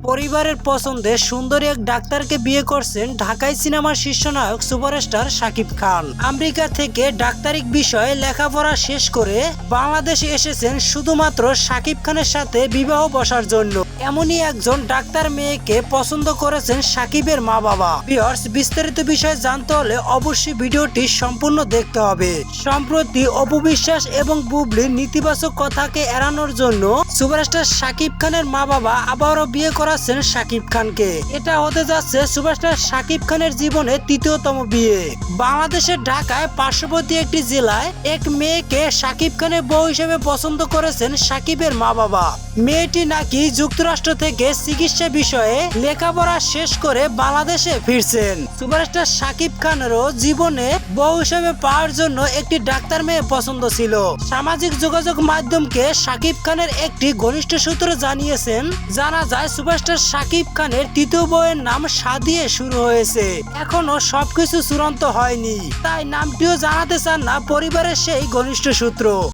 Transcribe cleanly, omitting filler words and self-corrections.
পরিবারের পছন্দে সুন্দরী এক ডাক্তারকে বিয়ে করছেন ঢাকাই সিনেমার শীর্ষ নায়ক সুপারস্টার শাকিব খান। আমেরিকা থেকে ডাক্তারিক বিষয়ে লেখাপড়া শেষ করে বাংলাদেশে এসেছেন শুধুমাত্র শাকিব খানের সাথে বিবাহ বসার জন্য। এমনই একজন ডাক্তার মেয়েকে পছন্দ করেছেন শাকিবের মা বাবা। ভিউয়ার্স, বিস্তারিত বিষয় জানতে হলে অবশ্যই ভিডিওটি সম্পূর্ণ দেখতে হবে। সম্প্রতি অপু বিশ্বাস এবং বুবলির নেতিবাচক কথাকে এড়ানোর জন্য সুপারস্টার শাকিব খানের মা বাবা আবারও বিয়ে করাচ্ছেন শাকিব খানকে। এটা হতে যাচ্ছে সুপারস্টার শাকিব খানের জীবনে তৃতীয়তম বিয়ে। বাংলাদেশের ঢাকায় পার্শ্ববর্তী একটি জেলায় এক মেয়েকে শাকিব খানের বউ হিসেবে পছন্দ করেছেন শাকিবের মা বাবা। মেয়েটি নাকি যুক্তরাষ্ট্র থেকে চিকিৎসা বিষয়ে লেখাপড়া শেষ করে বাংলাদেশে ফিরছেন। সুপারস্টার শাকিব খানেরও জীবনে বউ হিসেবে পাওয়ার জন্য একটি ডাক্তার মেয়ে পছন্দ ছিল। সামাজিক যোগাযোগ মাধ্যমকে শাকিব খানের একটি ঘনিষ্ঠ সূত্র জানিয়েছেন, জানা যায় সুপারস্টার শাকিব খানের তৃতীয় বউয়ের নাম সাদিয়ে শুরু হয়েছে। এখনো সবকিছু চূড়ান্ত হয়নি, তাই নামটিও জানাতে চান না পরিবারের সেই ঘনিষ্ঠ সূত্র।